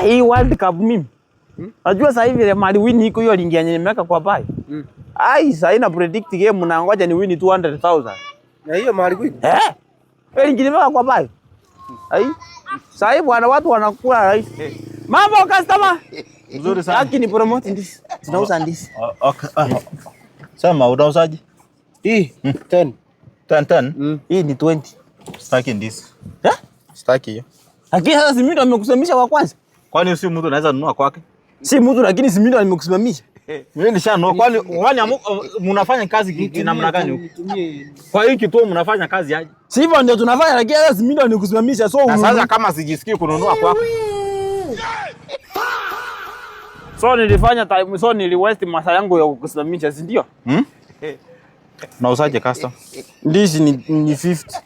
Hii World Cup mimi. Najua sasa hivi ile mali win iko hiyo lingi yenye nimeweka kwa bai. Ai sasa ina predict game na ngoja ni win 200,000. Na hiyo mali win? Ile lingi nimeweka kwa bai. Ai. Sasa hivi bwana watu wanakula rais. Mambo customer. Nzuri sana. Lakini promote ndizi. Tunauza ndizi. Okay. Sema unauzaje? Hii 10. Hii ni 20. Sitaki ndizi. Sitaki hiyo. Lakini sasa si mimi ndo nimekusimamisha kwa kwanza. Kwani si mtu anaweza nunua kwake? Si mtu lakini si mimi ndo nimekusimamisha. Mimi nishanunua. Kwani mnafanya kazi namna gani huko? Kwa hiyo kituo mnafanya kazi aje? Si hivyo ndio tunafanya lakini sasa si mimi ndo nimekusimamisha. So sasa kama sijisikii kununua kwako. So nilifanya time so niliwaste masaa yangu ya kukusimamisha, si ndio? Unauzaje custom? Ndizi ni 50.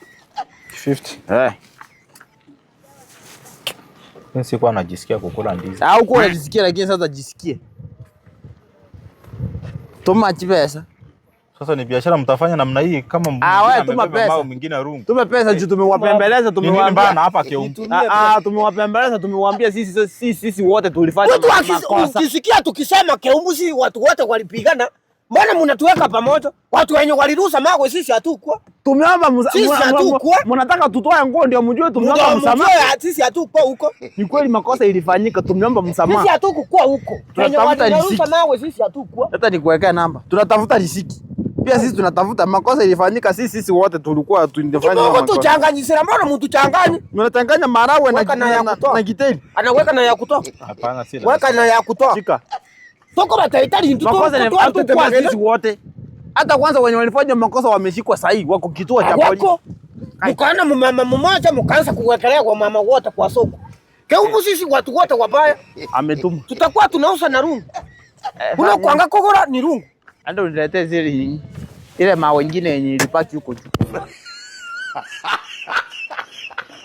50. Mimi sikuwa najisikia kukula ndizi. Au uko unajisikia lakini sasa jisikie. Tuma pesa. Sasa ni biashara mtafanya namna hii kama wewe tuma pesa. Mwingine rungu. Tume pesa juu tumewapembeleza tumewaambia hapa Keumbu. Tumewapembeleza tumewambia sisi wote tulifanya makosa. Ukisikia tukisema Keumbu si watu wote walipigana. Mbona mnatuweka pamoja? Watu wenye waliruhusa mawe sisi hatukuwa. Tumeomba mnataka tutoe nguo ndio mjue tumeomba msamaha. Sisi hatukuwa huko. Ni kweli makosa ilifanyika, tumeomba msamaha. Sisi hatukuwa huko. Tunatafuta risiki. Mawe sisi hatukuwa. Hata nikuwekea namba. Tunatafuta risiki. Pia sisi tunatafuta makosa ilifanyika, sisi wote tulikuwa tunafanya makosa. Kidogo tuchanganyisira, mbona mtu changanya? Mnachanganya marawe na kiteli. Anaweka na ya kutoa. Hapana si. Weka na ya kutoa. Shika. Toko batahitaji mtu kwa sisi wote. Hata kwanza wenye walifanya makosa wameshikwa sahihi, wako kituo cha polisi. Mkaana mama mmoja mkaanza kuwekelea kwa mama wote kwa soko. Keumbu sisi watu wote wabaya. Ametuma. Tutakuwa tunauza na rungu. Kuna kuanga kokora ni rungu. Ndio uniletee zile ile mawe nyingine yenye ilipaki huko juu.